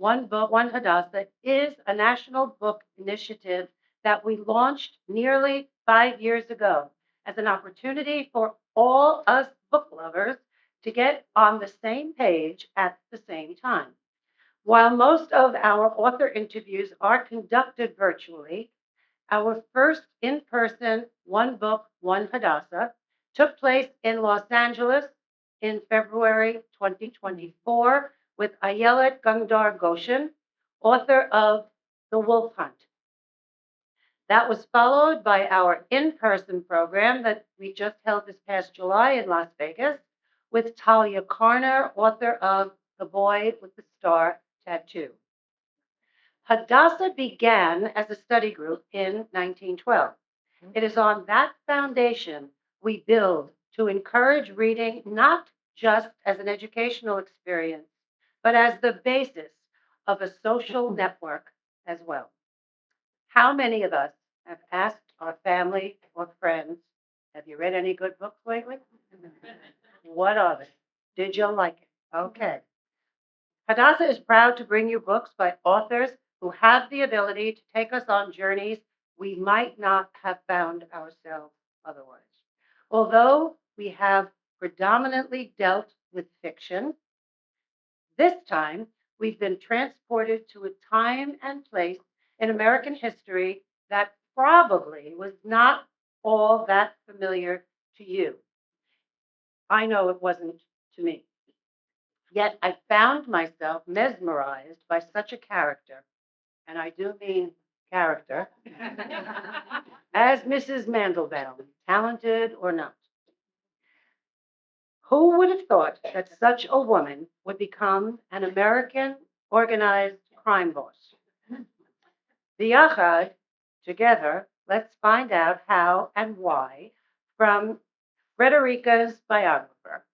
One Book, One Hadassah is a national book initiative that we launched nearly 5 years ago as an opportunity for all us book lovers to get on the same page at the same time. While most of our author interviews are conducted virtually, our first in-person One Book, One Hadassah took place in Los Angeles in February 2024 with Ayelet Gundar Goshen, author of The Wolf Hunt. That was followed by our in-person program that we just held this past July in Las Vegas with Talia Carner, author of The Boy with the Star Tattoo. Hadassah began as a study group in 1912. It is on that foundation we build to encourage reading not just as an educational experience, but as the basis of a social network as well. How many of us have asked our family or friends, have you read any good books lately? What are they? Did you like it? Okay. Hadassah is proud to bring you books by authors who have the ability to take us on journeys we might not have found ourselves otherwise. Although we have predominantly dealt with fiction, this time we've been transported to a time and place in American history that probably was not all that familiar to you. I know it wasn't to me. Yet I found myself mesmerized by such a character, and I do mean character, as Mrs. Mandelbaum, talented or not. Who would have thought that such a woman would become an American organized crime boss? Biyachad, together, let's find out how and why from Frederica's biographer.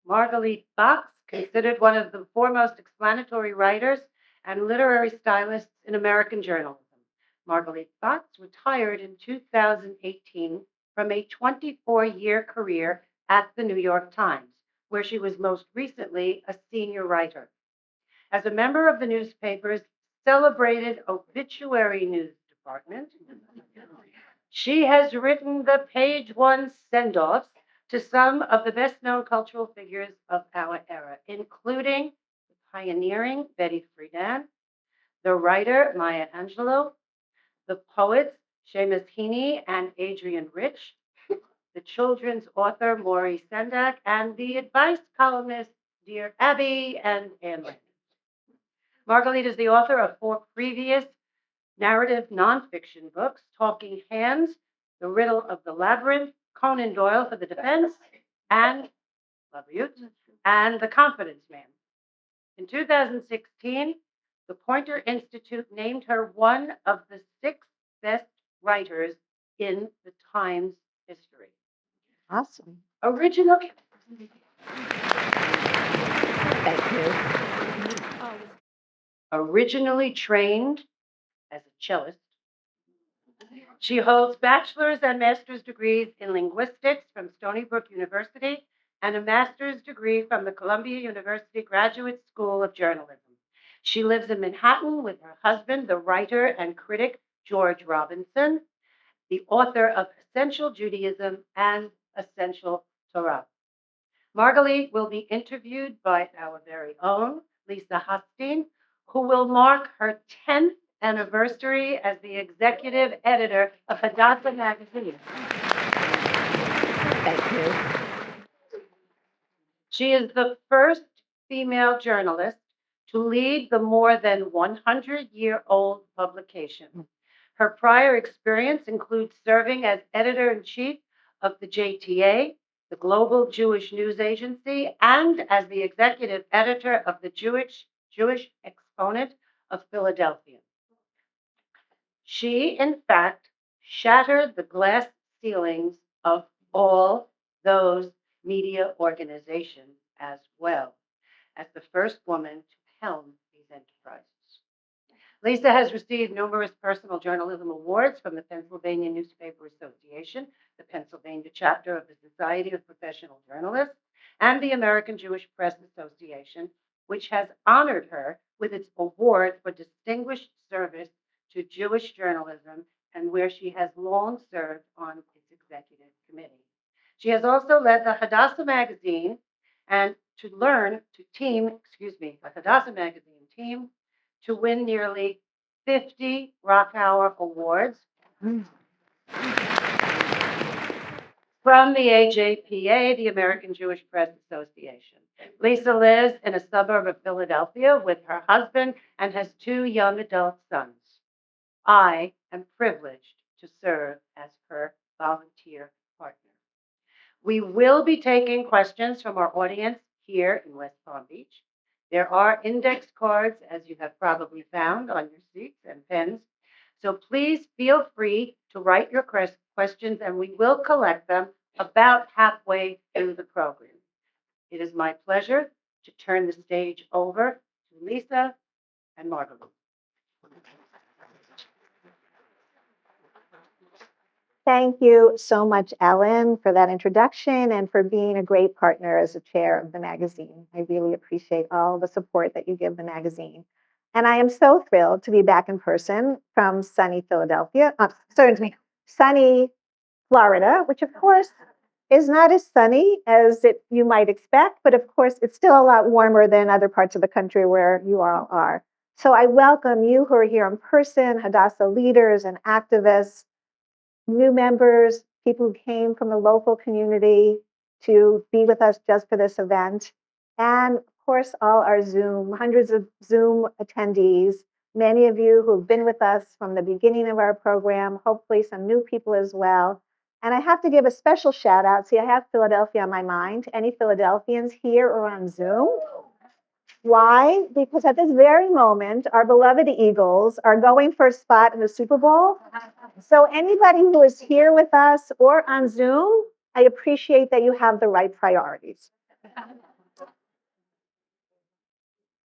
Margalit Fox, considered one of the foremost explanatory writers and literary stylists in American journalism. Margalit Fox retired in 2018 from a 24-year career at the New York Times, where she was most recently a senior writer. As a member of the newspaper's celebrated obituary news department, she has written the page one send-offs to some of the best-known cultural figures of our era, including the pioneering Betty Friedan, the writer Maya Angelou, the poets Seamus Heaney and Adrienne Rich, the children's author Maury Sendak, and the advice columnist Dear Abby and Anne Rand. Margalit is the author of 4 previous narrative nonfiction books, Talking Hands, The Riddle of the Labyrinth, Conan Doyle for the Defense, and and The Confidence Man. In 2016, the Poynter Institute named her one of the 6 best writers in the Times history. Awesome. Original. Thank you. Originally trained as a cellist, she holds bachelor's and master's degrees in linguistics from Stony Brook University and a master's degree from the Columbia University Graduate School of Journalism. She lives in Manhattan with her husband, the writer and critic George Robinson, the author of Essential Judaism and Essential Torah. Margalit will be interviewed by our very own Lisa Hostein, who will mark her 10th anniversary as the executive editor of Hadassah magazine. Thank you. She is the first female journalist to lead the more than 100-year-old publication. Her prior experience includes serving as editor-in-chief of the JTA, the Global Jewish News Agency, and as the executive editor of the Jewish Exponent of Philadelphia. She, in fact, shattered the glass ceilings of all those media organizations as well as the first woman to helm these enterprises. Lisa has received numerous personal journalism awards from the Pennsylvania Newspaper Association, the Pennsylvania chapter of the Society of Professional Journalists, and the American Jewish Press Association, which has honored her with its award for distinguished service to Jewish journalism and where she has long served on its executive committee. She has also led the Hadassah magazine and the Hadassah magazine team to win nearly 50 Rock Hour awards from the AJPA, the American Jewish Press Association. Lisa lives in a suburb of Philadelphia with her husband and has two young adult sons. I am privileged to serve as her volunteer partner. We will be taking questions from our audience here in West Palm Beach. There are index cards, as you have probably found, on your seats and pens. So please feel free to write your questions and we will collect them about halfway through the program. It is my pleasure to turn the stage over to Lisa and Margalit. Thank you so much, Ellen, for that introduction and for being a great partner as a chair of the magazine. I really appreciate all the support that you give the magazine. And I am so thrilled to be back in person from sunny Philadelphia, sunny Florida, which of course is not as sunny as you might expect, but of course it's still a lot warmer than other parts of the country where you all are. So I welcome you who are here in person, Hadassah leaders and activists, new members, people who came from the local community to be with us just for this event. And of course, all our hundreds of Zoom attendees, many of you who have been with us from the beginning of our program, hopefully some new people as well. And I have to give a special shout out. See, I have Philadelphia on my mind. Any Philadelphians here or on Zoom? Why? Because at this very moment, our beloved Eagles are going for a spot in the Super Bowl. So anybody who is here with us or on Zoom, I appreciate that you have the right priorities.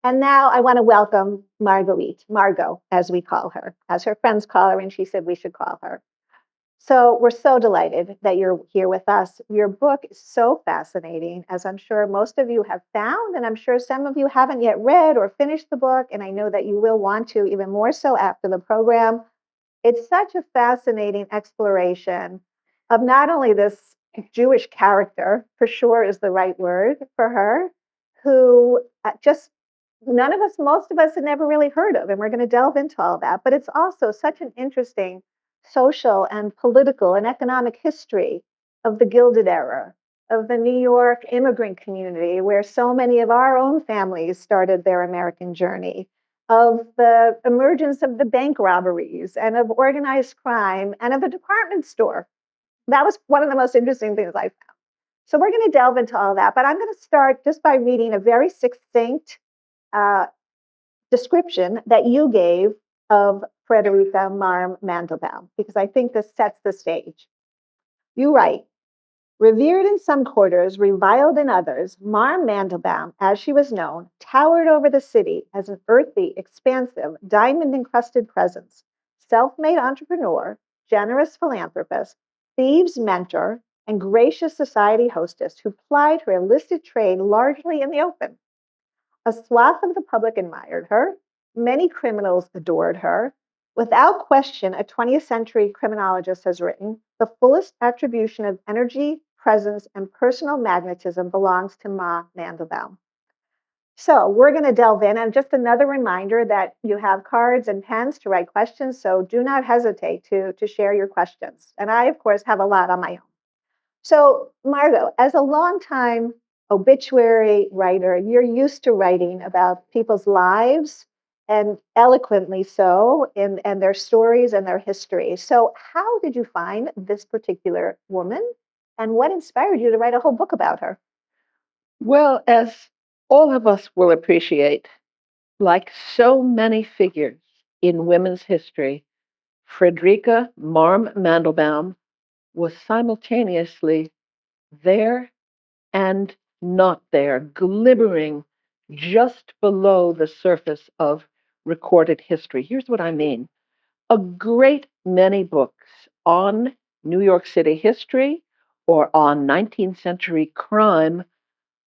And now I want to welcome Margalit, Margot, as we call her, as her friends call her, and she said we should call her. So we're so delighted that you're here with us. Your book is so fascinating, as I'm sure most of you have found, and I'm sure some of you haven't yet read or finished the book, and I know that you will want to even more so after the program. It's such a fascinating exploration of not only this Jewish character, for sure is the right word for her, who just most of us had never really heard of, and we're going to delve into all that. But it's also such an interesting social and political and economic history of the Gilded Era, of the New York immigrant community, where so many of our own families started their American journey, of the emergence of the bank robberies and of organized crime and of the department store. That was one of the most interesting things I found. So we're going to delve into all that, but I'm going to start just by reading a very succinct description that you gave of Frederica Marm Mandelbaum, because I think this sets the stage. You write, revered in some quarters, reviled in others, Marm Mandelbaum, as she was known, towered over the city as an earthy, expansive, diamond-encrusted presence, self-made entrepreneur, generous philanthropist, thieves' mentor, and gracious society hostess who plied her illicit trade largely in the open. A swath of the public admired her. Many criminals adored her. Without question, a 20th century criminologist has written, the fullest attribution of energy, presence, and personal magnetism belongs to Ma Mandelbaum. So we're going to delve in, and just another reminder that you have cards and pens to write questions, so do not hesitate to share your questions. And I, of course, have a lot on my own. So, Margot, as a longtime obituary writer, you're used to writing about people's lives and eloquently so, and their stories and their history. So, how did you find this particular woman, and what inspired you to write a whole book about her? Well, as all of us will appreciate, like so many figures in women's history, Frederica Marm Mandelbaum was simultaneously there and not there, glimmering just below the surface of recorded history. Here's what I mean. A great many books on New York City history or on 19th century crime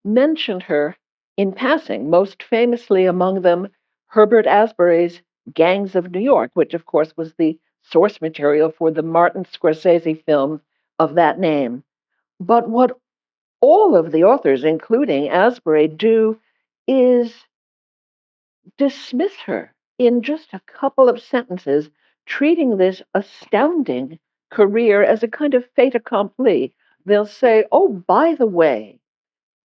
mentioned her in passing, most famously among them Herbert Asbury's Gangs of New York, which of course was the source material for the Martin Scorsese film of that name. But what all of the authors, including Asbury, do is dismiss her in just a couple of sentences, treating this astounding career as a kind of fait accompli. They'll say, oh, by the way,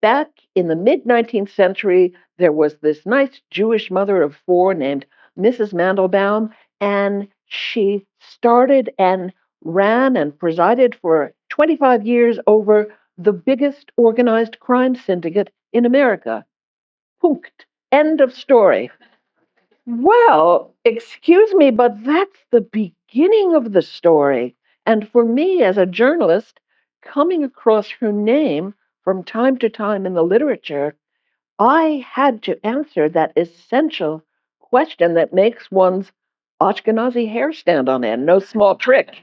back in the mid 19th century, there was this nice Jewish mother of four named Mrs. Mandelbaum, and she started and ran and presided for 25 years over the biggest organized crime syndicate in America. Punkt. End of story. Well, excuse me, but that's the beginning of the story. And for me, as a journalist, coming across her name from time to time in the literature, I had to answer that essential question that makes one's Ashkenazi hair stand on end, no small trick.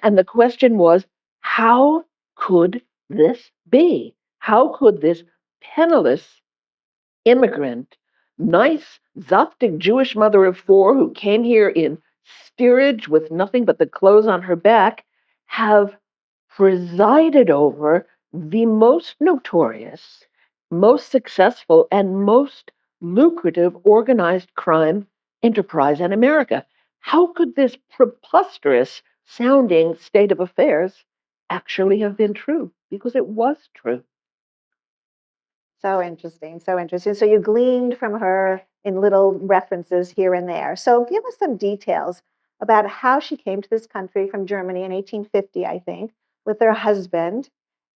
And the question was, how could this be? How could this penniless immigrant, nice, Zoptic Jewish mother of four who came here in steerage with nothing but the clothes on her back, have presided over the most notorious, most successful, and most lucrative organized crime enterprise in America. How could this preposterous sounding state of affairs actually have been true? Because it was true. So interesting, so interesting. So you gleaned from her in little references here and there. So give us some details about how she came to this country from Germany in 1850, I think, with her husband,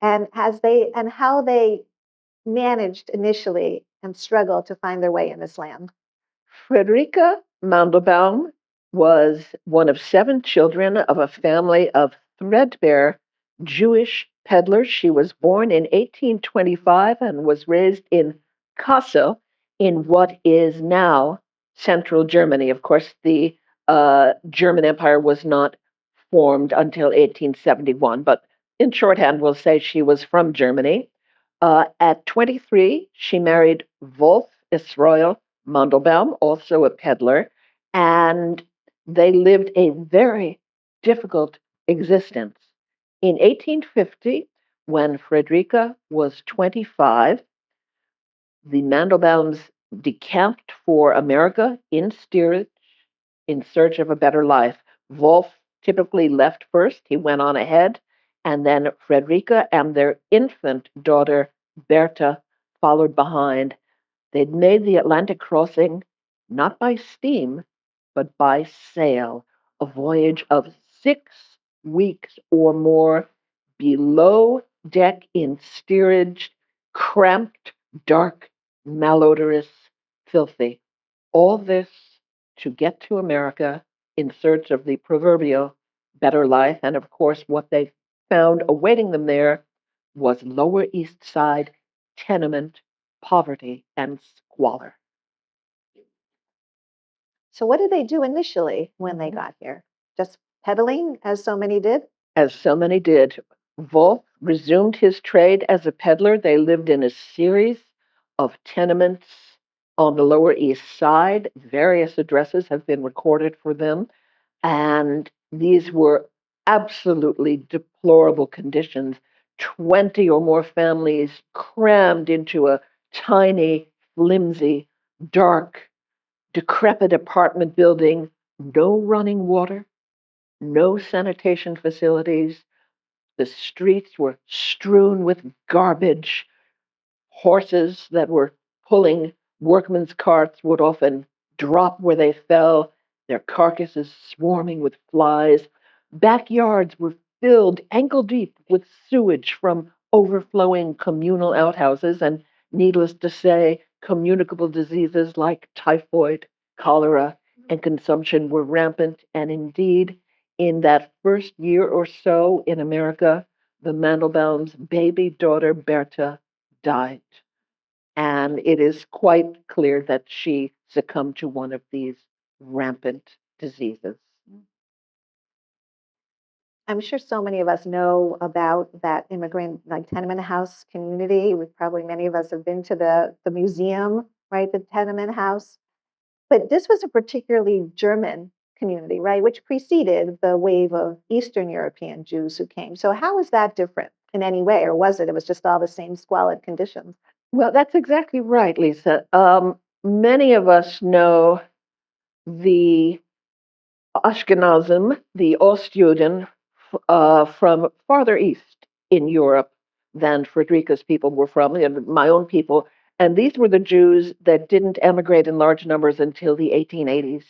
and how they managed initially and struggled to find their way in this land. Friederike Mandelbaum was one of seven children of a family of threadbare Jewish peddlers. She was born in 1825 and was raised in Kassel, in what is now central Germany. Of course, the German Empire was not formed until 1871, but in shorthand, we'll say she was from Germany. At 23, she married Wolf Israel Mandelbaum, also a peddler, and they lived a very difficult existence. In 1850, when Friederike was 25, the Mandelbaums decamped for America in steerage in search of a better life. Wolf typically left first, he went on ahead, and then Friederike and their infant daughter, Bertha, followed behind. They'd made the Atlantic crossing not by steam, but by sail, a voyage of 6 weeks or more below deck in steerage, cramped, dark, malodorous, filthy. All this to get to America in search of the proverbial better life. And of course, what they found awaiting them there was Lower East Side tenement poverty and squalor. So what did they do initially when they got here? Just peddling, as so many did? As so many did. Wolf resumed his trade as a peddler. They lived in a series of tenements on the Lower East Side. Various addresses have been recorded for them, and these were absolutely deplorable conditions. 20 or more families crammed into a tiny, flimsy, dark, decrepit apartment building, no running water, no sanitation facilities. The streets were strewn with garbage. Horses that were pulling workmen's carts would often drop where they fell, their carcasses swarming with flies. Backyards were filled ankle deep with sewage from overflowing communal outhouses, and needless to say, communicable diseases like typhoid, cholera, and consumption were rampant. And indeed, in that first year or so in America, the Mandelbaum's baby daughter, Bertha, died. And it is quite clear that she succumbed to one of these rampant diseases. I'm sure so many of us know about that immigrant like tenement house community. We probably many of us have been to the museum, right? The tenement house. But this was a particularly German community, right? Which preceded the wave of Eastern European Jews who came. So how is that different in any way, or was it? It was just all the same squalid conditions. Well, that's exactly right, Lisa. Many of us know the Ashkenazim, the Ostjuden, from farther east in Europe than Frederica's people were from, and my own people. And these were the Jews that didn't emigrate in large numbers until the 1880s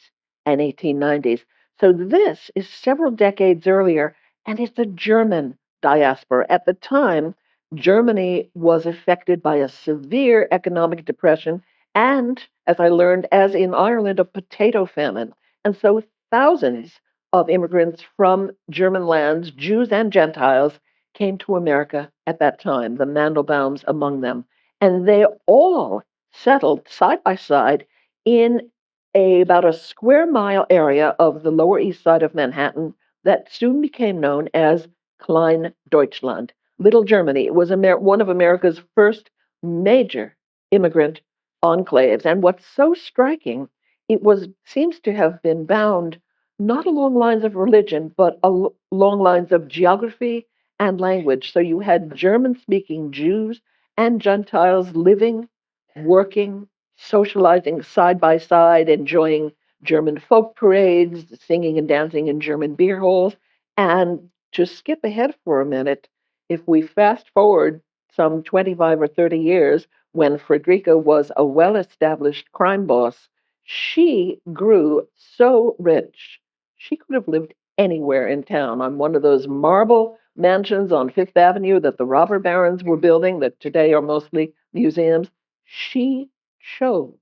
and 1890s. So this is several decades earlier, and it's a German diaspora. At the time, Germany was affected by a severe economic depression and, as I learned, as in Ireland, a potato famine. And so thousands of immigrants from German lands, Jews and Gentiles, came to America at that time, the Mandelbaums among them. And they all settled side by side in about a square mile area of the Lower East Side of Manhattan that soon became known as Klein Deutschland, Little Germany. It was one of America's first major immigrant enclaves. And what's so striking, it was seems to have been bound not along lines of religion, but along lines of geography and language. So you had German speaking Jews and Gentiles living, working, socializing side by side, enjoying German folk parades, singing and dancing in German beer halls. And to skip ahead for a minute, if we fast forward some 25 or 30 years, when Frederica was a well established crime boss, she grew so rich. She could have lived anywhere in town on one of those marble mansions on Fifth Avenue that the robber barons were building, that today are mostly museums. She chose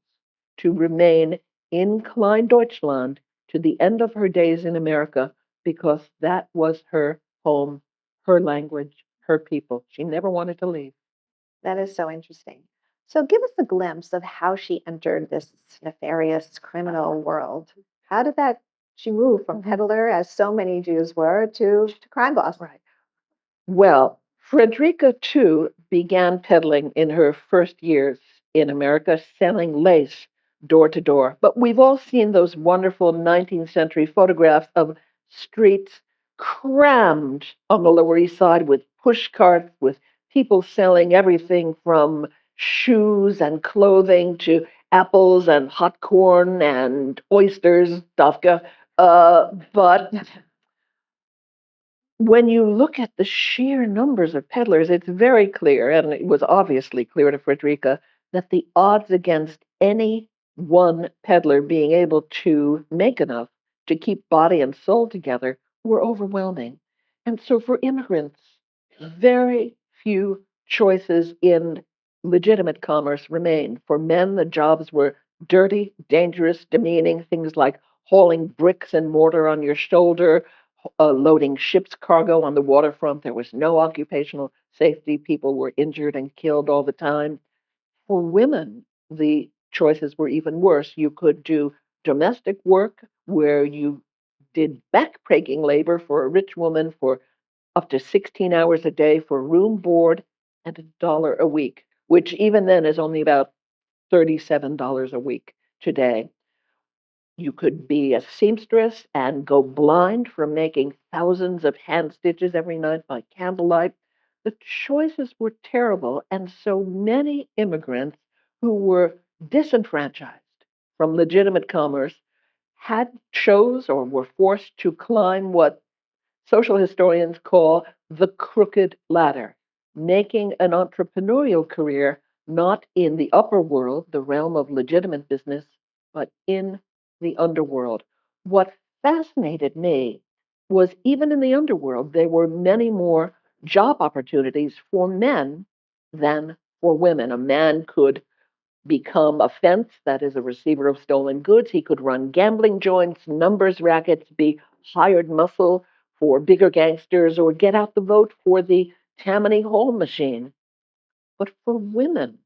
to remain in Klein Deutschland to the end of her days in America because that was her home, her language, her people. She never wanted to leave. That is so interesting. So give us a glimpse of how she entered this nefarious criminal world. How did that she move from peddler, as so many Jews were, to crime boss? Right. Well, Frederica, too, began peddling in her first years in America, selling lace door to door. But we've all seen those wonderful 19th century photographs of streets crammed on the Lower East Side with push carts, with people selling everything from shoes and clothing to apples and hot corn and oysters, Dafka. But when you look at the sheer numbers of peddlers, it's very clear, and it was obviously clear to Frederica, that the odds against any one peddler being able to make enough to keep body and soul together were overwhelming. And so for immigrants, very few choices in legitimate commerce remained. For men, the jobs were dirty, dangerous, demeaning, things like hauling bricks and mortar on your shoulder, loading ship's cargo on the waterfront. There was no occupational safety. People were injured and killed all the time. For women, the choices were even worse. You could do domestic work where you did backbreaking labor for a rich woman for up to 16 hours a day for room, board, and $1 a week, which even then is only about $37 a week today. You could be a seamstress and go blind from making thousands of hand stitches every night by candlelight. The choices were terrible, and so many immigrants who were disenfranchised from legitimate commerce had chose or were forced to climb what social historians call the crooked ladder, making an entrepreneurial career not in the upper world, the realm of legitimate business, but in the underworld. What fascinated me was even in the underworld, there were many more job opportunities for men than for women. A man could become a fence, that is, a receiver of stolen goods. He could run gambling joints, numbers rackets, be hired muscle for bigger gangsters, or get out the vote for the Tammany Hall machine. But for women,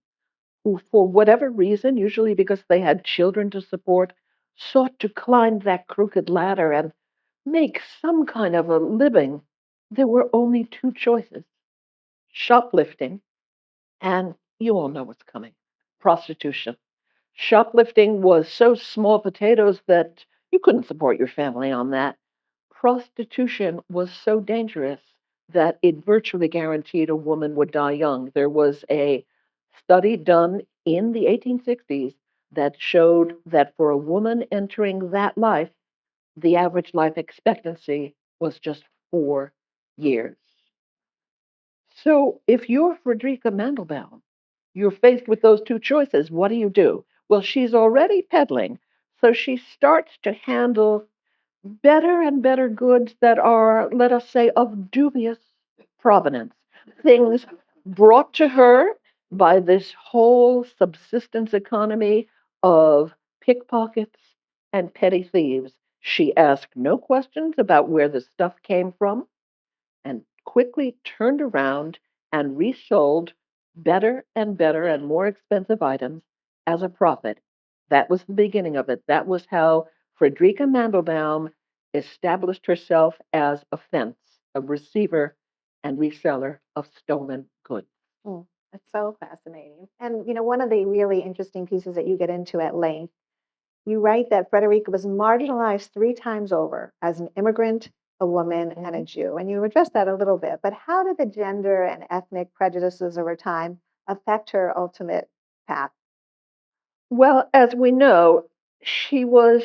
who, for whatever reason, usually because they had children to support, sought to climb that crooked ladder and make some kind of a living, there were only two choices: shoplifting, and you all know what's coming, prostitution. Shoplifting was so small potatoes that you couldn't support your family on that. Prostitution was so dangerous that it virtually guaranteed a woman would die young. There was a study done in the 1860s that showed that for a woman entering that life, the average life expectancy was just 4 years. So if you're Frederica Mandelbaum, you're faced with those two choices. What do? Well, she's already peddling, so she starts to handle better and better goods that are, let us say, of dubious provenance. Things brought to her by this whole subsistence economy of pickpockets and petty thieves. She asked no questions about where the stuff came from and quickly turned around and resold better and better and more expensive items as a profit. That was the beginning of it. That was how Friederike Mandelbaum established herself as a fence, a receiver and reseller of stolen goods. Mm, that's so fascinating. And one of the really interesting pieces that you get into at length, you write that Frederica was marginalized 3 times over as an immigrant, a woman, and a Jew. And you addressed that a little bit. But how did the gender and ethnic prejudices over time affect her ultimate path? Well, as we know, she was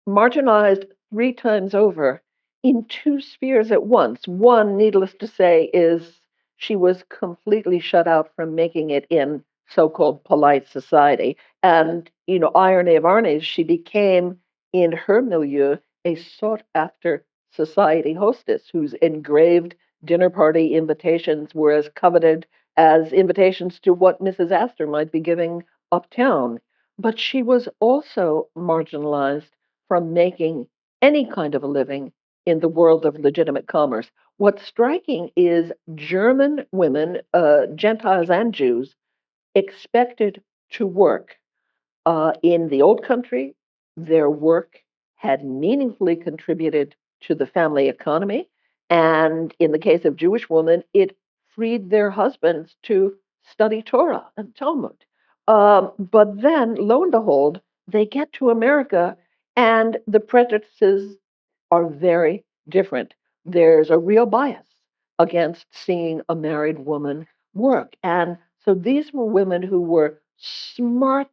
marginalized 3 times over in two spheres at once. One, needless to say, is she was completely shut out from making it in so-called polite society. And, irony of ironies, she became, in her milieu, a sought-after society hostess whose engraved dinner party invitations were as coveted as invitations to what Mrs. Astor might be giving uptown. But she was also marginalized from making any kind of a living in the world of legitimate commerce. What's striking is German women, Gentiles and Jews, expected to work. In the old country, their work had meaningfully contributed to the family economy. And in the case of Jewish women, it freed their husbands to study Torah and Talmud. But then, lo and behold, they get to America and the prejudices are very different. There's a real bias against seeing a married woman work. And so these were women who were smart,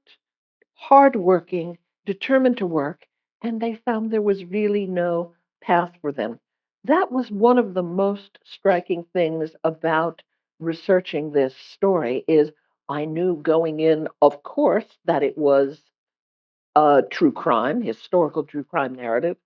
hardworking, determined to work, and they found there was really no path for them. That was one of the most striking things about researching this story is I knew going in, of course, that it was a true crime, historical true crime narrative.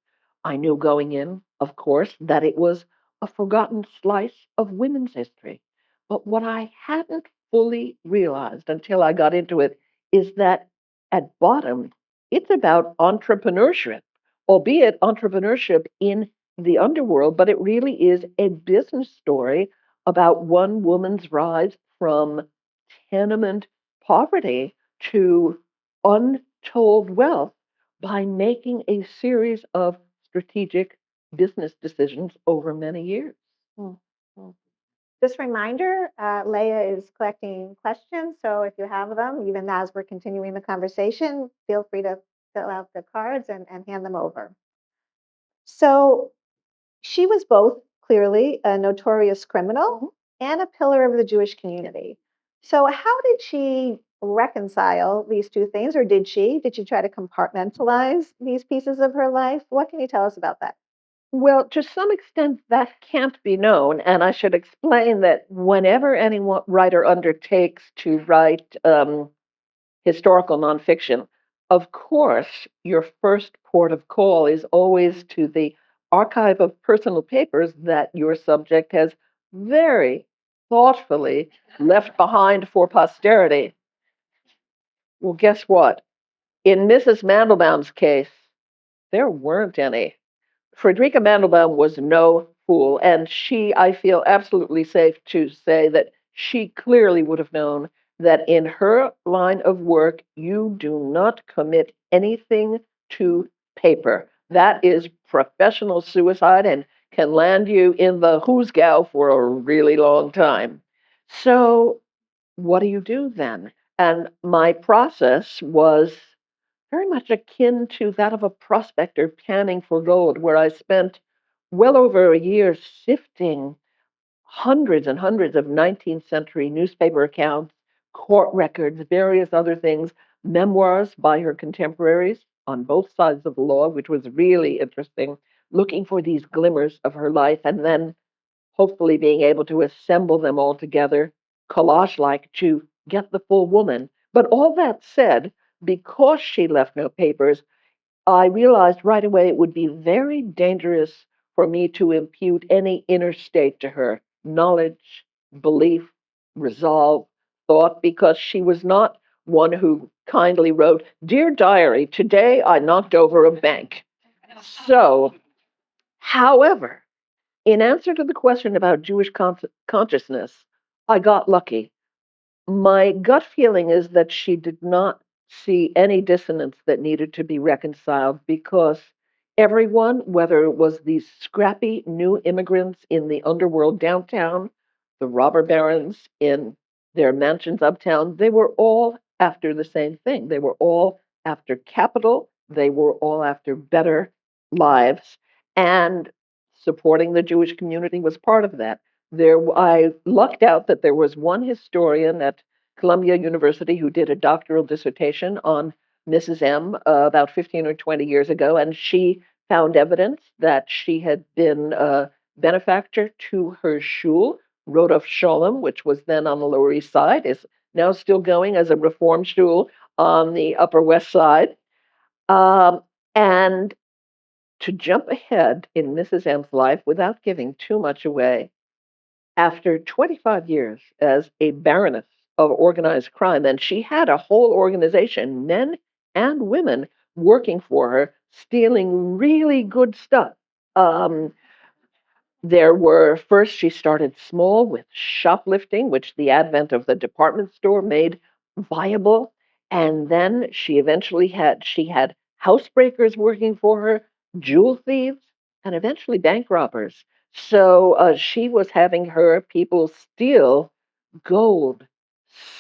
I knew going in, of course, that it was a forgotten slice of women's history. But what I hadn't fully realized until I got into it is that at bottom, it's about entrepreneurship, albeit entrepreneurship in the underworld, but it really is a business story about one woman's rise from tenement poverty to untold wealth by making a series of strategic business decisions over many years. Mm, mm. Just a reminder, Leah is collecting questions. So if you have them, even as we're continuing the conversation, feel free to fill out the cards and hand them over. So she was both clearly a notorious criminal and a pillar of the Jewish community. So how did she reconcile these two things, or did she? Did she try to compartmentalize these pieces of her life? What can you tell us about that? Well, to some extent, that can't be known. And I should explain that whenever any writer undertakes to write historical nonfiction, of course, your first port of call is always to the archive of personal papers that your subject has very thoughtfully left behind for posterity. Well, guess what? In Mrs. Mandelbaum's case, there weren't any. Friederike Mandelbaum was no fool, and she, I feel absolutely safe to say that she clearly would have known that in her line of work, you do not commit anything to paper. That is professional suicide, and can land you in the Hoosgow for a really long time. So, what do you do then? And my process was very much akin to that of a prospector panning for gold, where I spent well over a year sifting hundreds and hundreds of 19th century newspaper accounts, court records, various other things, memoirs by her contemporaries on both sides of the law, which was really interesting, looking for these glimmers of her life, and then hopefully being able to assemble them all together, collage like, to get the full woman. But all that said, because she left no papers, I realized right away it would be very dangerous for me to impute any inner state to her knowledge, belief, resolve, thought, because she was not one who kindly wrote, "Dear diary, today I knocked over a bank." So, however, in answer to the question about Jewish consciousness, I got lucky. My gut feeling is that she did not see any dissonance that needed to be reconciled because everyone, whether it was these scrappy new immigrants in the underworld downtown, the robber barons in their mansions uptown, they were all after the same thing. They were all after capital, they were all after better lives, and supporting the Jewish community was part of that. I lucked out that there was one historian at Columbia University who did a doctoral dissertation on Mrs. M about 15 or 20 years ago, and she found evidence that she had been a benefactor to her shul, Rodolph Sholem, which was then on the Lower East Side, is now still going as a reform shul on the Upper West Side. And to jump ahead in Mrs. M's life without giving too much away, after 25 years as a baroness of organized crime, and she had a whole organization, men and women, working for her, stealing really good stuff. Um, there were first, she started small with shoplifting, which the advent of the department store made viable. And then she had housebreakers working for her, jewel thieves, and eventually bank robbers. So she was having her people steal gold,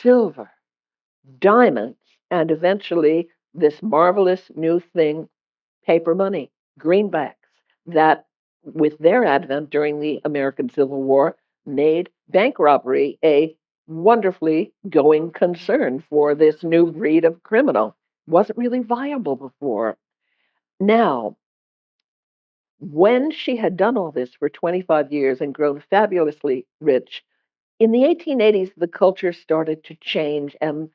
silver, diamonds, and eventually this marvelous new thing, paper money, greenbacks, that with their advent during the American Civil War made bank robbery a wonderfully going concern for this new breed of criminal. Wasn't really viable before. Now, when she had done all this for 25 years and grown fabulously rich, in the 1880s, the culture started to change and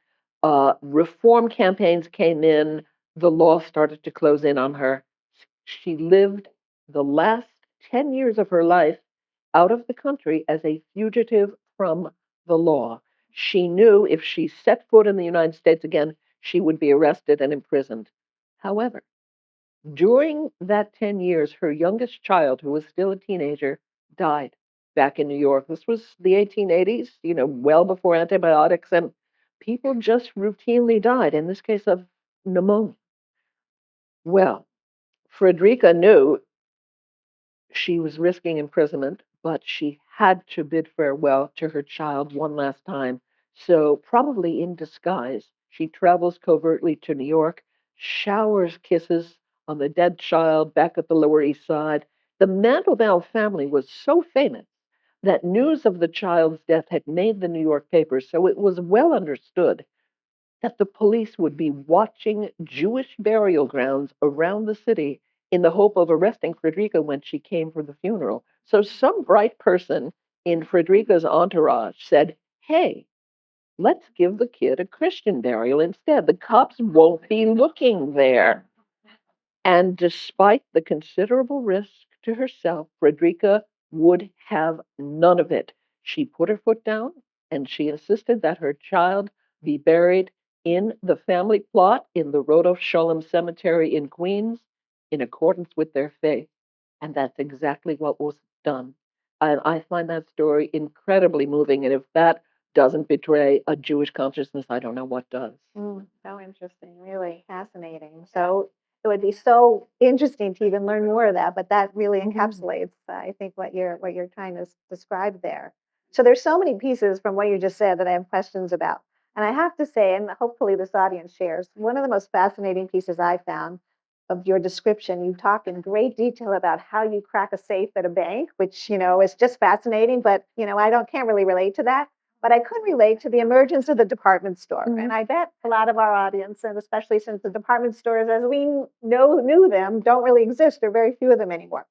reform campaigns came in. The law started to close in on her. She lived the last 10 years of her life out of the country as a fugitive from the law. She knew if she set foot in the United States again, she would be arrested and imprisoned. However, during that 10 years, her youngest child, who was still a teenager, died back in New York. This was the 1880s, well before antibiotics, and people just routinely died, in this case of pneumonia. Well, Frederica knew she was risking imprisonment, but she had to bid farewell to her child one last time. So, probably in disguise, she travels covertly to New York, showers kisses on the dead child back at the Lower East Side. The Mandelbaum family was so famous that news of the child's death had made the New York papers, so it was well understood that the police would be watching Jewish burial grounds around the city in the hope of arresting Frederica when she came for the funeral. So some bright person in Frederica's entourage said, "Hey, let's give the kid a Christian burial instead. The cops won't be looking there." And despite the considerable risk to herself, Frederica would have none of it. She put her foot down and she insisted that her child be buried in the family plot in the Rodolph Sholem Cemetery in Queens in accordance with their faith. And that's exactly what was done. And I find that story incredibly moving. And if that doesn't betray a Jewish consciousness, I don't know what does. So interesting, really fascinating. So it would be so interesting to even learn more of that. But that really encapsulates, I think, what you're trying to describe there. So there's so many pieces from what you just said that I have questions about. And I have to say, and hopefully this audience shares, one of the most fascinating pieces I found of your description, you talk in great detail about how you crack a safe at a bank, which, is just fascinating, but, can't really relate to that. But I could relate to the emergence of the department store. And I bet a lot of our audience, and especially since the department stores, as we knew them, don't really exist. There are very few of them anymore.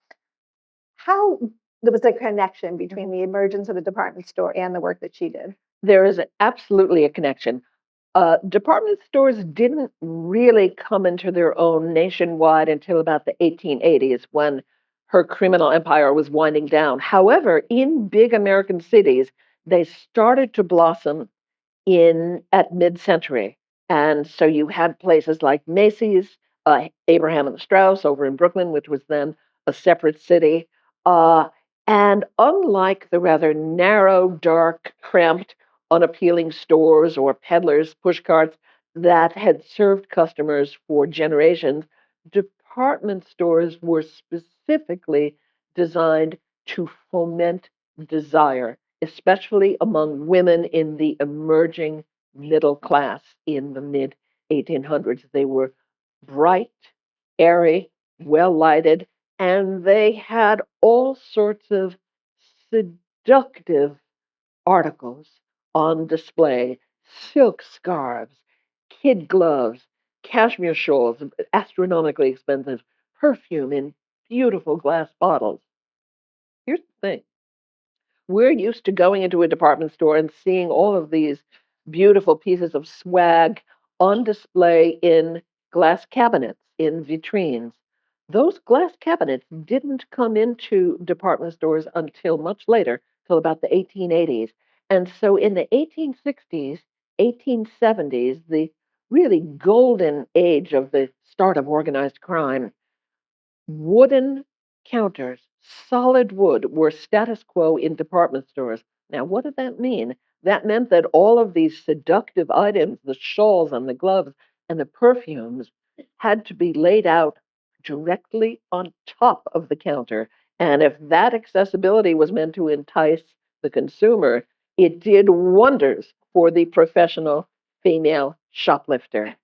How there was a connection between the emergence of the department store and the work that she did? There is absolutely a connection. Department stores didn't really come into their own nationwide until about the 1880s when her criminal empire was winding down. However, in big American cities, they started to blossom in at mid-century. And so you had places like Macy's, Abraham and Straus over in Brooklyn, which was then a separate city. Uh, and unlike the rather narrow, dark, cramped, unappealing stores or peddlers' pushcarts that had served customers for generations, department stores were specifically designed to foment desire, especially among women in the emerging middle class in the mid 1800s. They were bright, airy, well lighted, and they had all sorts of seductive articles on display: silk scarves, kid gloves, cashmere shawls, astronomically expensive, perfume in beautiful glass bottles. Here's the thing: we're used to going into a department store and seeing all of these beautiful pieces of swag on display in glass cabinets, in vitrines. Those glass cabinets didn't come into department stores until much later, till about the 1880s. And so in the 1860s, 1870s, the really golden age of the start of organized crime, wooden counters, solid wood, were status quo in department stores. Now, what did that mean? That meant that all of these seductive items, the shawls and the gloves and the perfumes, had to be laid out directly on top of the counter. And if that accessibility was meant to entice the consumer, it did wonders for the professional female shoplifter.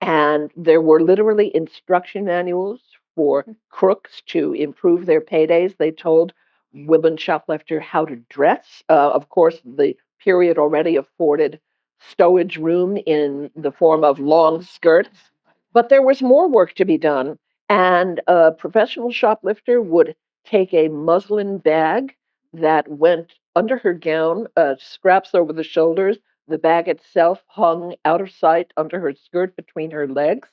And there were literally instruction manuals for crooks to improve their paydays. They told women shoplifters how to dress. Of course, the period already afforded stowage room in the form of long skirts. But there was more work to be done. And a professional shoplifter would take a muslin bag that went under her gown, straps over the shoulders. The bag itself hung out of sight under her skirt between her legs.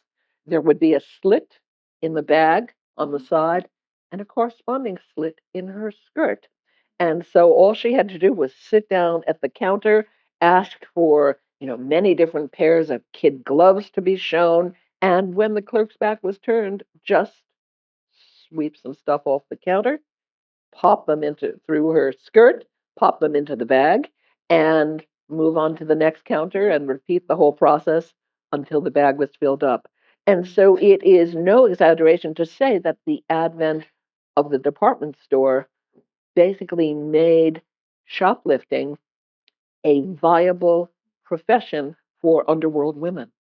There would be a slit in the bag on the side and a corresponding slit in her skirt. And so all she had to do was sit down at the counter, ask for, many different pairs of kid gloves to be shown, and when the clerk's back was turned, just sweep some stuff off the counter, pop them into through her skirt, pop them into the bag, and move on to the next counter and repeat the whole process until the bag was filled up. And so it is no exaggeration to say that the advent of the department store basically made shoplifting a viable profession for underworld women.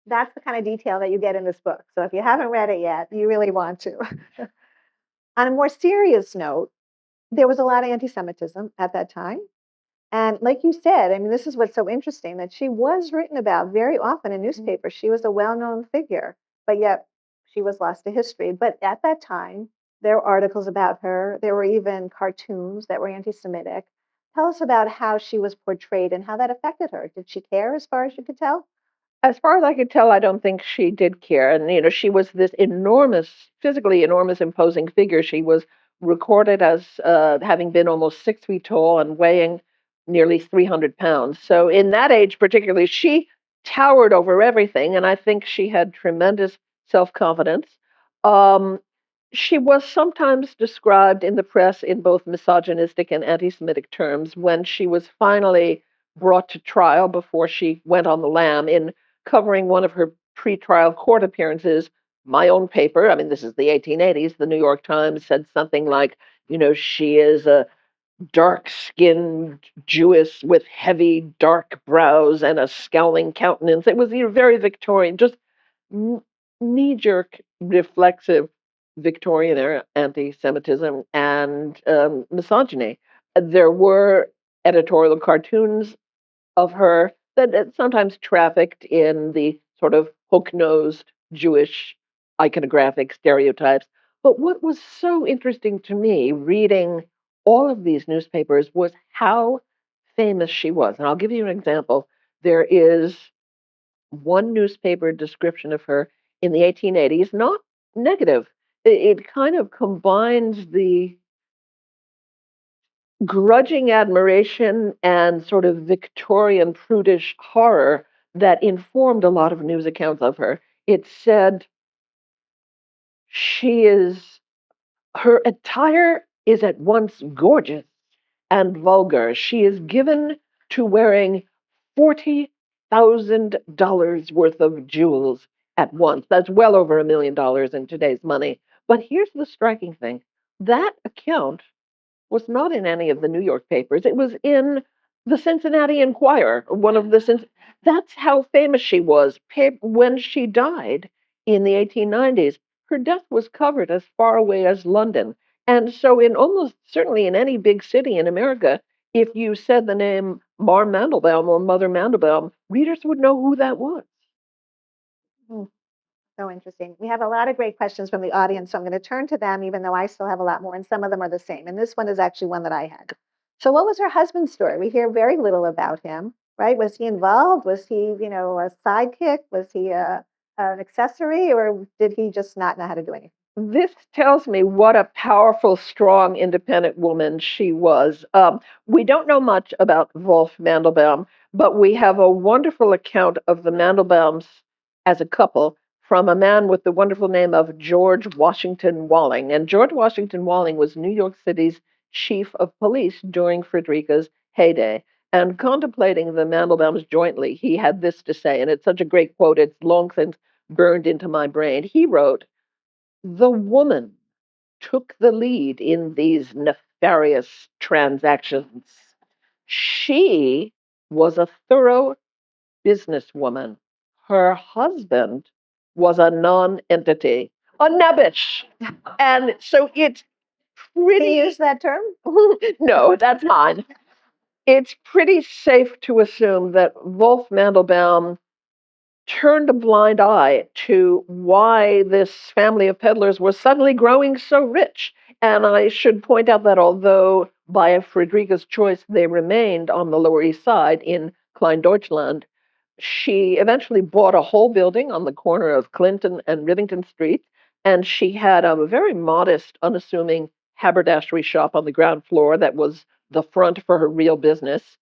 That's the kind of detail that you get in this book. So if you haven't read it yet, you really want to. On a more serious note, there was a lot of anti-Semitism at that time. And like you said, I mean, this is what's so interesting, that she was written about very often in newspapers. She was a well-known figure, but yet she was lost to history. But at that time, there were articles about her. There were even cartoons that were anti-Semitic. Tell us about how she was portrayed and how that affected her. Did she care as far as you could tell? As far as I could tell, I don't think she did care. And, she was this enormous, physically enormous, imposing figure. She was recorded as having been almost 6 feet tall and weighing nearly 300 pounds. So, in that age, particularly, she towered over everything. And I think she had tremendous self confidence. Um, she was sometimes described in the press in both misogynistic and anti Semitic terms when she was finally brought to trial before she went on the lam in covering one of her pretrial court appearances. My own paper, I mean, this is the 1880s, the New York Times said something like, she is a dark-skinned Jewess with heavy dark brows and a scowling countenance. It was very Victorian, just knee-jerk, reflexive Victorian era anti-Semitism and misogyny. There were editorial cartoons of her that sometimes trafficked in the sort of hook-nosed Jewish iconographic stereotypes. But what was so interesting to me reading all of these newspapers was how famous she was. And I'll give you an example. There is one newspaper description of her in the 1880s, not negative. It kind of combines the grudging admiration and sort of Victorian prudish horror that informed a lot of news accounts of her. It said she is, her attire is at once gorgeous and vulgar. She is given to wearing $40,000 worth of jewels at once. That's well over $1 million in today's money. But here's the striking thing, that account was not in any of the New York papers. It was in the Cincinnati Enquirer, one of the. That's how famous she was. When she died in the 1890s, her death was covered as far away as London. And so, in almost certainly in any big city in America, if you said the name Mar Mandelbaum or Mother Mandelbaum, readers would know who that was. Hmm. So interesting. We have a lot of great questions from the audience, so I'm going to turn to them, even though I still have a lot more, and some of them are the same. And this one is actually one that I had. So, what was her husband's story? We hear very little about him, right? Was he involved? Was he, a sidekick? Was he an accessory, or did he just not know how to do anything? This tells me what a powerful, strong, independent woman she was. We don't know much about Wolf Mandelbaum, but we have a wonderful account of the Mandelbaums as a couple from a man with the wonderful name of George Washington Walling. And George Washington Walling was New York City's chief of police during Frederica's heyday. And contemplating the Mandelbaums jointly, he had this to say, and it's such a great quote, it's long since burned into my brain. He wrote, "The woman took the lead in these nefarious transactions. She was a thorough businesswoman. Her husband was a non-entity, a nebbish." And so it's pretty. He used that term? No, that's mine. It's pretty safe to assume that Wolf Mandelbaum turned a blind eye to why this family of peddlers was suddenly growing so rich. And I should point out that although by Friedrich's choice they remained on the Lower East Side in Kleindeutschland, she eventually bought a whole building on the corner of Clinton and Rivington Street, and she had a very modest, unassuming haberdashery shop on the ground floor that was the front for her real business.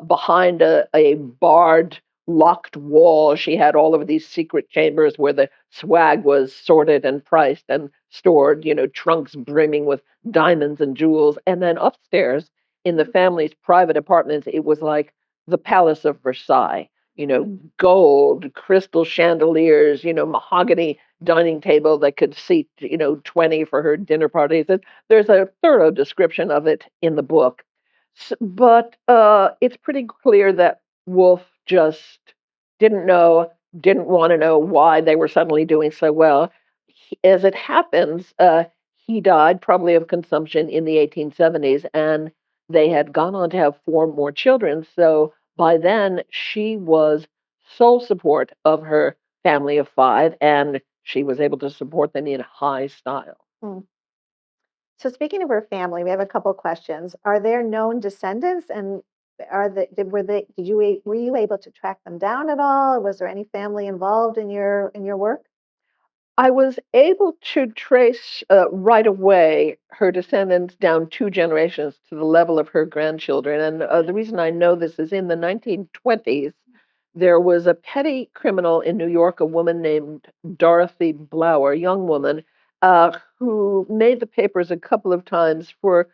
Behind a barred locked wall. She had all of these secret chambers where the swag was sorted and priced and stored, trunks brimming with diamonds and jewels. And then upstairs in the family's private apartments, it was like the Palace of Versailles, gold, crystal chandeliers, mahogany dining table that could seat, 20 for her dinner parties. There's a thorough description of it in the book. But it's pretty clear that Wolf just didn't know, didn't want to know why they were suddenly doing so well. As it happens, he died probably of consumption in the 1870s, and they had gone on to have four more children. So by then, she was sole support of her family of five, and she was able to support them in high style. Hmm. So speaking of her family, we have a couple questions. Are there known descendants, and were you able to track them down at all? Was there any family involved in your work? I was able to trace right away her descendants down two generations to the level of her grandchildren. And the reason I know this is in the 1920s, there was a petty criminal in New York, a woman named Dorothy Blower, a young woman, who made the papers a couple of times for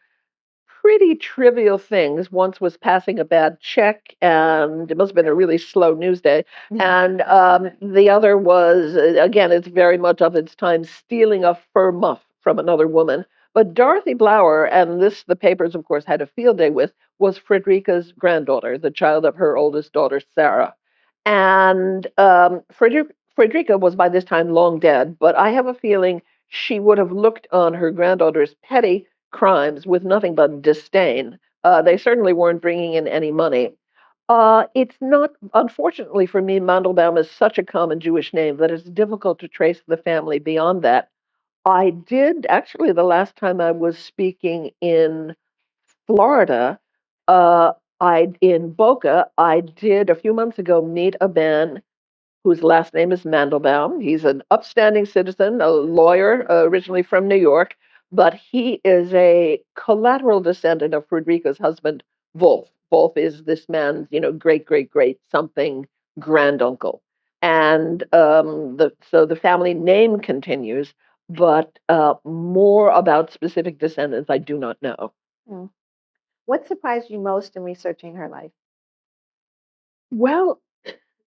pretty trivial things. Once was passing a bad check, and it must have been a really slow news day. And the other was, again, it's very much of its time, stealing a fur muff from another woman. But Dorothy Blower, and this the papers, of course, had a field day with, was Frederica's granddaughter, the child of her oldest daughter, Sarah. And Frederica was by this time long dead, but I have a feeling she would have looked on her granddaughter's petty crimes with nothing but disdain. They certainly weren't bringing in any money. It's not, unfortunately for me, Mandelbaum is such a common Jewish name that it's difficult to trace the family beyond that. I did actually, the last time I was speaking in Florida, uh, in Boca, I did a few months ago meet a man whose last name is Mandlebaum. He's an upstanding citizen, a lawyer, originally from New York, but he is a collateral descendant of Frederica's husband, Wolf. Wolf is this man's, great, great, great something granduncle. And so the family name continues, but more about specific descendants, I do not know. Mm. What surprised you most in researching her life? Well,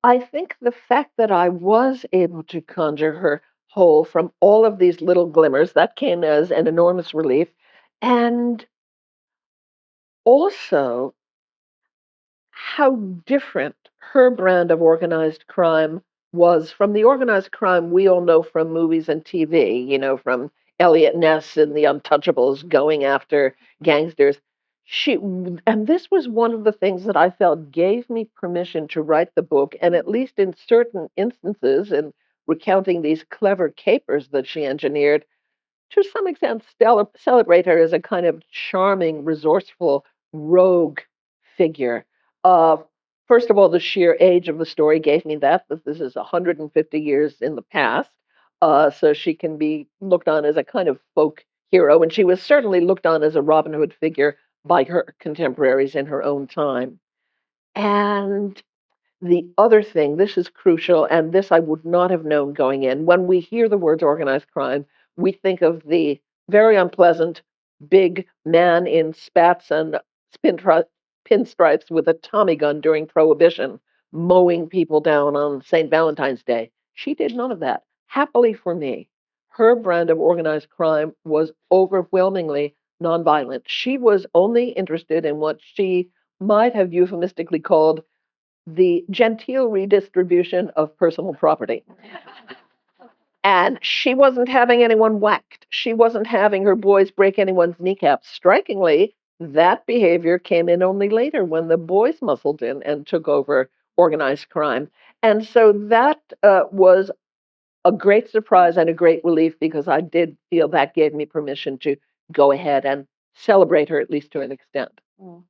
I think the fact that I was able to conjure her whole from all of these little glimmers, that came as an enormous relief. And also how different her brand of organized crime was from the organized crime we all know from movies and TV, from Elliot Ness and the Untouchables going after gangsters. She and this was one of the things that I felt gave me permission to write the book, and at least in certain instances, in recounting these clever capers that she engineered, to some extent celebrate her as a kind of charming, resourceful, rogue figure. Uh, First of all, the sheer age of the story gave me that this is 150 years in the past, so she can be looked on as a kind of folk hero, and she was certainly looked on as a Robin Hood figure by her contemporaries in her own time. And the other thing, this is crucial, and this I would not have known going in. When we hear the words organized crime, we think of the very unpleasant big man in spats and pinstripes with a Tommy gun during Prohibition, mowing people down on St. Valentine's Day. She did none of that. Happily for me, her brand of organized crime was overwhelmingly nonviolent. She was only interested in what she might have euphemistically called the genteel redistribution of personal property. And she wasn't having anyone whacked. She wasn't having her boys break anyone's kneecaps. Strikingly, that behavior came in only later when the boys muscled in and took over organized crime. And so that was a great surprise and a great relief because I did feel that gave me permission to go ahead and celebrate her, at least to an extent. Mm.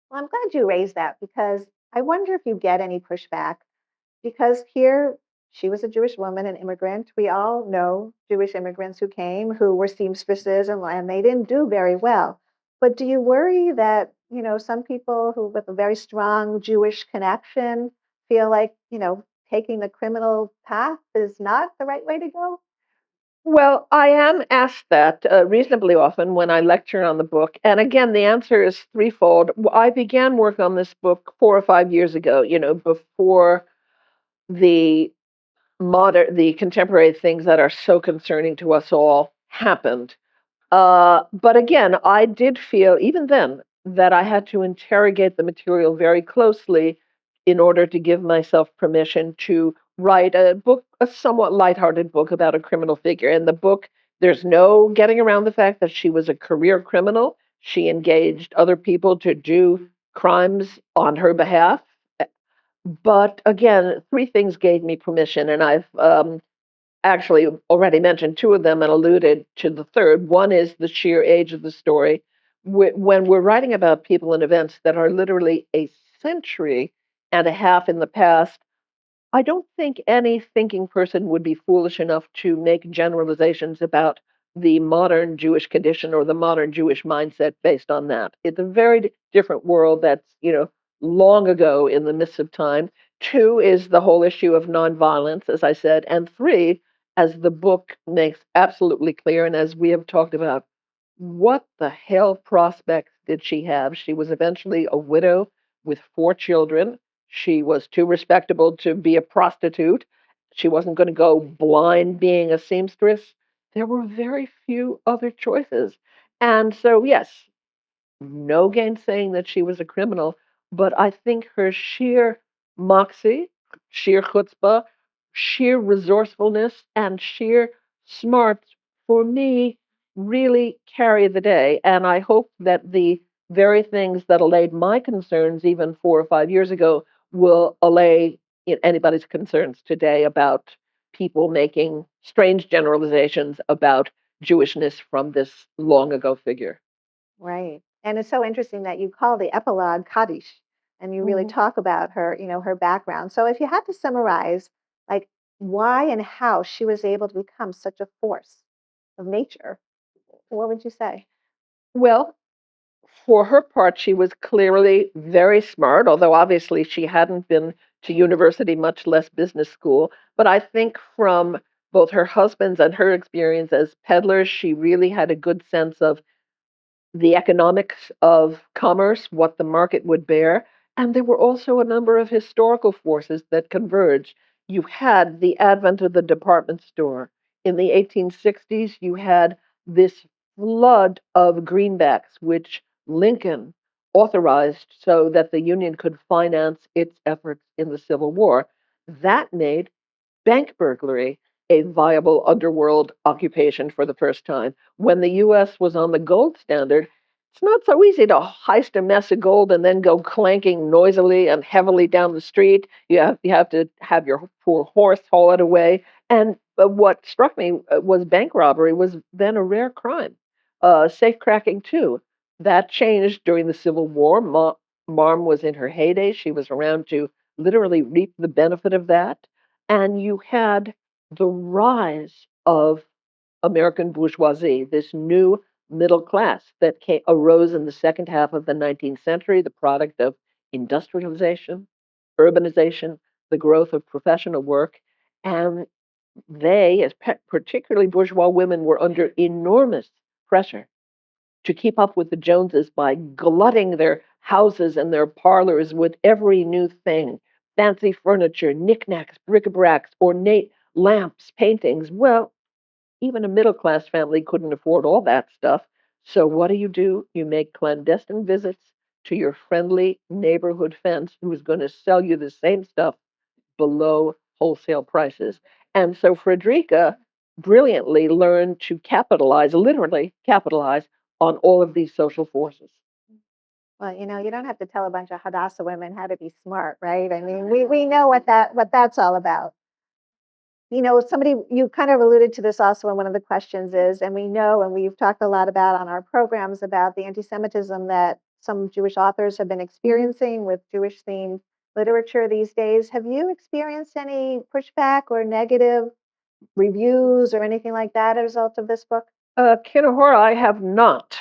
Well, I'm glad you raised that because I wonder if you get any pushback because here she was a Jewish woman, an immigrant. We all know Jewish immigrants who came who were seamstresses and they didn't do very well. But do you worry that, some people who with a very strong Jewish connection feel like, taking the criminal path is not the right way to go? Well, I am asked that reasonably often when I lecture on the book. And again, the answer is threefold. I began work on this book 4 or 5 years ago, before the the contemporary things that are so concerning to us all happened. But again, I did feel, even then, that I had to interrogate the material very closely in order to give myself permission to write a book, a somewhat lighthearted book about a criminal figure. In the book, there's no getting around the fact that she was a career criminal. She engaged other people to do crimes on her behalf. But again, three things gave me permission, and I've actually already mentioned two of them and alluded to the third. One is the sheer age of the story. When we're writing about people and events that are literally a century and a half in the past, I don't think any thinking person would be foolish enough to make generalizations about the modern Jewish condition or the modern Jewish mindset based on that. It's a very different world that's, long ago in the midst of time. Two is the whole issue of nonviolence, as I said. And three, as the book makes absolutely clear, and as we have talked about what the hell prospects did she have? She was eventually a widow with 4 children. She was too respectable to be a prostitute. She wasn't going to go blind being a seamstress. There were very few other choices. And so, yes, no gainsaying that she was a criminal, but I think her sheer moxie, sheer chutzpah, sheer resourcefulness, and sheer smarts, for me, really carry the day. And I hope that the very things that allayed my concerns even 4 or 5 years ago will allay anybody's concerns today about people making strange generalizations about Jewishness from this long ago figure. Right. And it's so interesting that you call the epilogue Kaddish and you really Mhm. talk about her, her background. So if you had to summarize like why and how she was able to become such a force of nature, what would you say? Well, for her part, she was clearly very smart, although obviously she hadn't been to university, much less business school. But I think from both her husband's and her experience as peddlers, she really had a good sense of the economics of commerce, what the market would bear. And there were also a number of historical forces that converged. You had the advent of the department store. In the 1860s, you had this flood of greenbacks, which Lincoln authorized so that the Union could finance its efforts in the Civil War. That made bank burglary a viable underworld occupation for the first time. When the US was on the gold standard, it's not so easy to heist a mess of gold and then go clanking noisily and heavily down the street. You have to have your poor horse haul it away. And what struck me was bank robbery was then a rare crime. Safe cracking too. That changed during the Civil War. Marm was in her heyday. She was around to literally reap the benefit of that. And you had the rise of American bourgeoisie, this new middle class that arose in the second half of the 19th century, the product of industrialization, urbanization, the growth of professional work. And they, as particularly bourgeois women, were under enormous pressure to keep up with the Joneses by glutting their houses and their parlors with every new thing, fancy furniture, knickknacks, bric-a-bracs, ornate lamps, paintings. Well, even a middle class family couldn't afford all that stuff. So what do? You make clandestine visits to your friendly neighborhood fence who's going to sell you the same stuff below wholesale prices. And so Frederica brilliantly learned to capitalize, literally capitalize on all of these social forces. Well, you don't have to tell a bunch of Hadassah women how to be smart, right? I mean, we know what that's all about. Somebody you kind of alluded to this also in one of the questions is, and we know, and we've talked a lot about on our programs about the anti-Semitism that some Jewish authors have been experiencing with Jewish themed literature these days. Have you experienced any pushback or negative reviews or anything like that as a result of this book? Kinahora, I have not.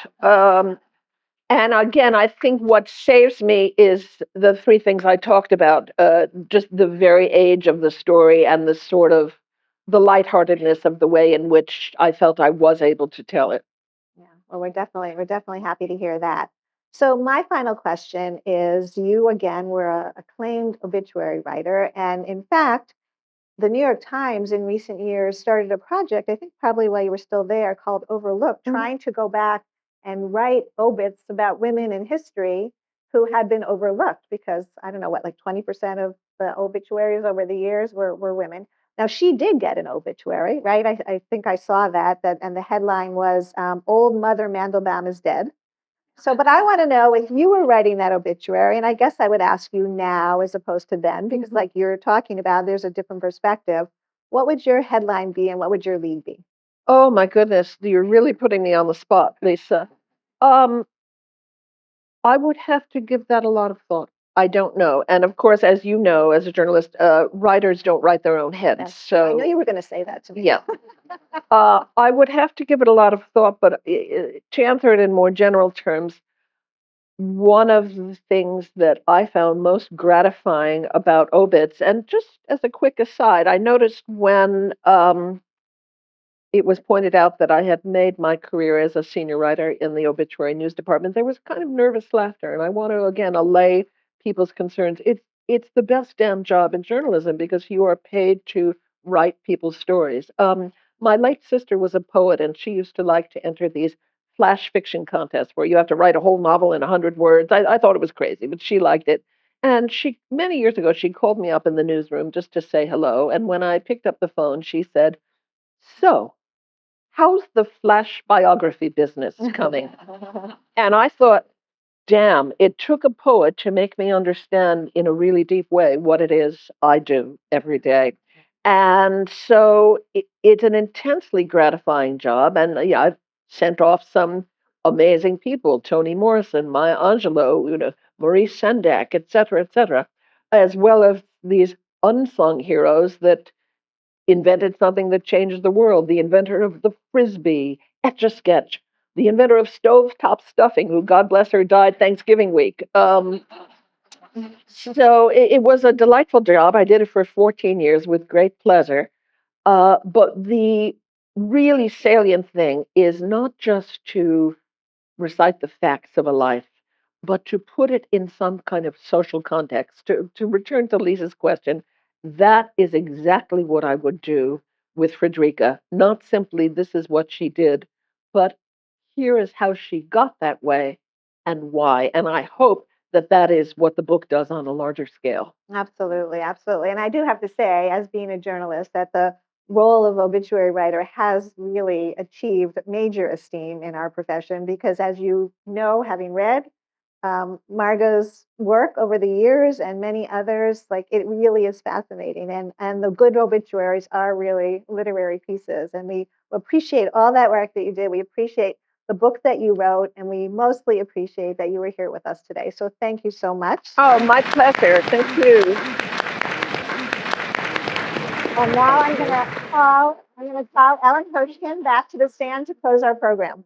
And again, I think what saves me is the three things I talked about, just the very age of the story and the sort of the lightheartedness of the way in which I felt I was able to tell it. Yeah, well, we're definitely happy to hear that. So my final question is, you again were a acclaimed obituary writer, and in fact, the New York Times in recent years started a project, I think probably while you were still there, called Overlooked, Mhm. trying to go back and write obits about women in history who had been overlooked because I don't know what, like 20% of the obituaries over the years were women. Now she did get an obituary, right? I think I saw that, and the headline was "Old Mother Mandelbaum is Dead." So, but I want to know if you were writing that obituary, and I guess I would ask you now as opposed to then, because like you're talking about, there's a different perspective. What would your headline be and what would your lead be? Oh my goodness, you're really putting me on the spot, Lisa. Um, I would have to give that a lot of thought. I don't know. And of course, as you know, as a journalist, writers don't write their own heads. That's true. I know So, you were going to say that to me. yeah, I would have to give it a lot of thought. But to answer it in more general terms, one of the things that I found most gratifying about obits, and just as a quick aside, I noticed when it was pointed out that I had made my career as a senior writer in the obituary news department, there was kind of nervous laughter. And I want to, again, allay people's concerns. It's the best damn job in journalism because you are paid to write people's stories. My late sister was a poet, and she used to like to enter these flash fiction contests where you have to write a whole novel in 100 words. I thought it was crazy, but she liked it. And many years ago, she called me up in the newsroom just to say hello. And when I picked up the phone, she said, "So, how's the flash biography business coming?" And I thought, damn, it took a poet to make me understand in a really deep way what it is I do every day. And so it's an intensely gratifying job. And yeah, I've sent off some amazing people, Toni Morrison, Maya Angelou, Maurice Sendak, et cetera, as well as these unsung heroes that invented something that changed the world, the inventor of the Frisbee, Etch-a-Sketch, the inventor of stovetop stuffing, who, God bless her, died Thanksgiving week. So it was a delightful job. I did it for 14 years with great pleasure. But the really salient thing is not just to recite the facts of a life, but to put it in some kind of social context. To return to Lisa's question, that is exactly what I would do with Frederica. Not simply this is what she did, but here is how she got that way and why. And I hope that that is what the book does on a larger scale. Absolutely, absolutely. And I do have to say, as being a journalist, that the role of obituary writer has really achieved major esteem in our profession because, as you know, having read Margot's work over the years and many others, like it really is fascinating. And the good obituaries are really literary pieces. And we appreciate all that work that you did. We appreciate the book that you wrote, and we mostly appreciate that you were here with us today. So thank you so much. Oh, my pleasure. Thank you. And now I'm gonna call Ellen Hostein back to the stand to close our program.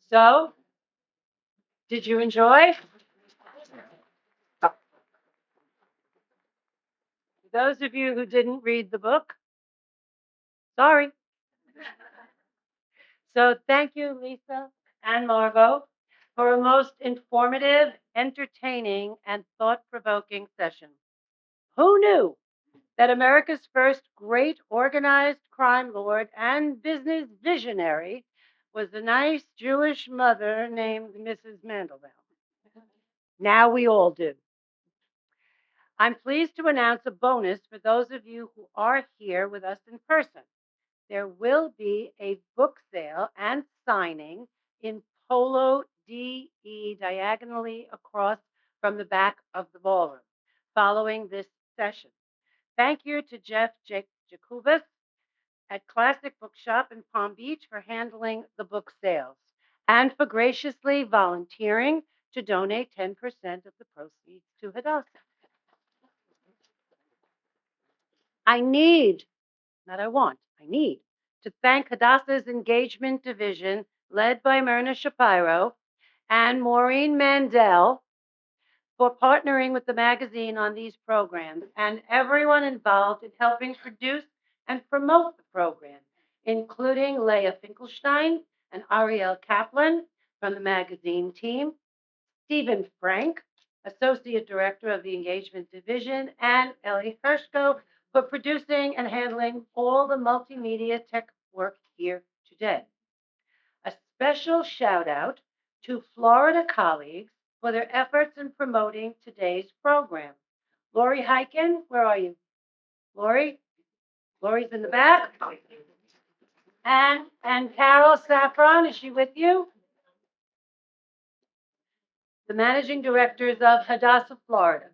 So, did you enjoy? Those of you who didn't read the book, sorry. So thank you, Lisa and Margot, for a most informative, entertaining, and thought-provoking session. Who knew that America's first great organized crime lord and business visionary was a nice Jewish mother named Mrs. Mandelbaum? Now we all do. I'm pleased to announce a bonus for those of you who are here with us in person. There will be a book sale and signing in Polo DE diagonally across from the back of the ballroom following this session. Thank you to Jeff Jacobus at Classic Bookshop in Palm Beach for handling the book sales and for graciously volunteering to donate 10% of the proceeds to Hadassah. I need to thank Hadassah's engagement division, led by Myrna Shapiro, and Maureen Mandel for partnering with the magazine on these programs, and everyone involved in helping produce and promote the program, including Leah Finkelstein and Ariel Kaplan from the magazine team, Stephen Frank, Associate Director of the Engagement Division, and Ellie Hershko for producing and handling all the multimedia tech work here today. A special shout out to Florida colleagues for their efforts in promoting today's program. Lori Hyken, where are you? Lori? Lori's in the back. And Carol Saffron, is she with you? The managing directors of Hadassah, Florida,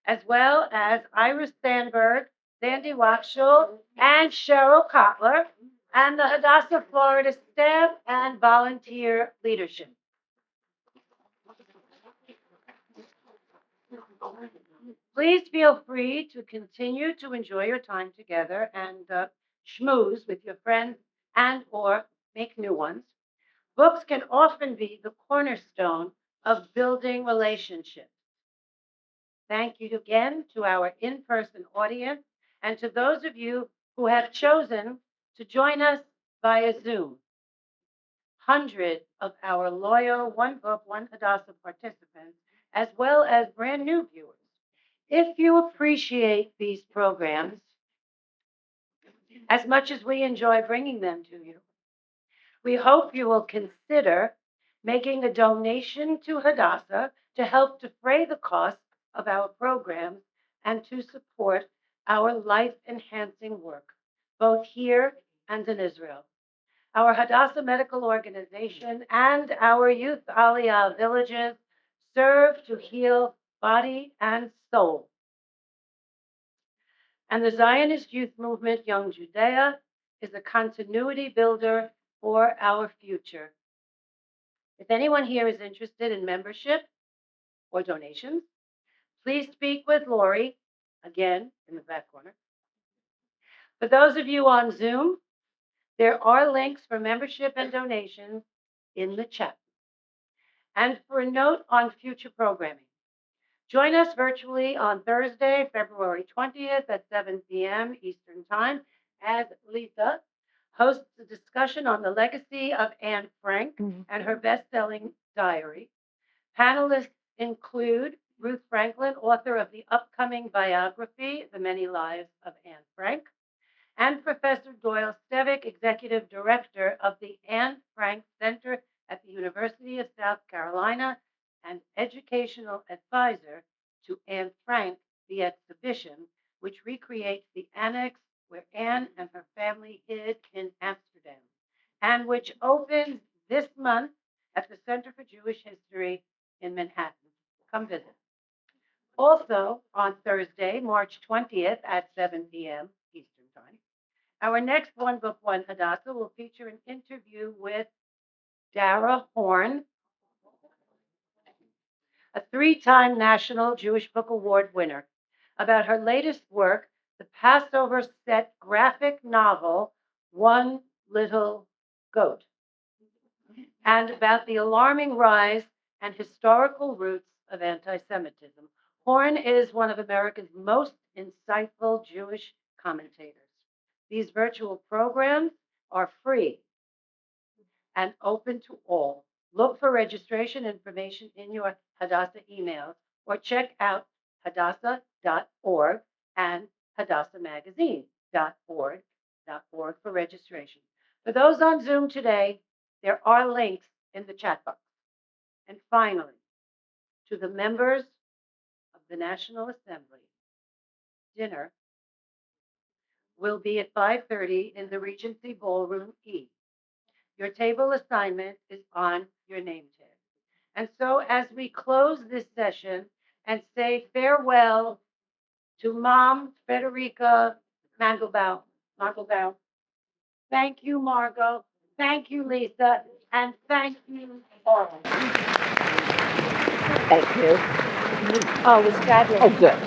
as well as Iris Sandberg, Sandy Wachschul, and Cheryl Kotler, and the Hadassah, Florida staff and volunteer leadership. Please feel free to continue to enjoy your time together and schmooze with your friends and or make new ones. Books can often be the cornerstone of building relationships. Thank you again to our in-person audience and to those of you who have chosen to join us via Zoom. Hundreds of our loyal One Book, One Hadassah participants, as well as brand new viewers. If you appreciate these programs as much as we enjoy bringing them to you, we hope you will consider making a donation to Hadassah to help defray the cost of our programs and to support our life-enhancing work, both here and in Israel. Our Hadassah Medical Organization and our youth Aliyah villages serve to heal body and soul. And the Zionist youth movement, Young Judea, is a continuity builder for our future. If anyone here is interested in membership or donations, please speak with Lori, again in the back corner. For those of you on Zoom, there are links for membership and donations in the chat. And for a note on future programming, join us virtually on Thursday, February 20th at 7 p.m. Eastern Time as Lisa hosts a discussion on the legacy of Anne Frank and her best-selling diary. Panelists include Ruth Franklin, author of the upcoming biography, The Many Lives of Anne Frank, and Professor Doyle Stevick, Executive Director of the Anne Frank Center at the University of South Carolina and Educational Advisor to Anne Frank, the exhibition, which recreates the annex where Anne and her family hid in Amsterdam, and which opens this month at the Center for Jewish History in Manhattan. Come visit. Also, on Thursday, March 20th at 7 p.m. Eastern Time, our next One Book, One Hadassah will feature an interview with Dara Horn, a three-time National Jewish Book Award winner, about her latest work, the Passover set graphic novel, One Little Goat, and about the alarming rise and historical roots of anti-Semitism. Horn is one of America's most insightful Jewish commentators. These virtual programs are free and open to all. Look for registration information in your Hadassah emails or check out hadassah.org and hadassahmagazine.org for registration. For those on Zoom today, there are links in the chat box. And finally, to the members of the National Assembly, dinner will be at 5:30 in the Regency Ballroom E. Your table assignment is on your name tag. And so as we close this session and say farewell to Mom Frederica Mandelbaum, thank you, Margot. Thank you, Lisa. And thank you all. Thank you. Oh, it was fabulous. Oh, good.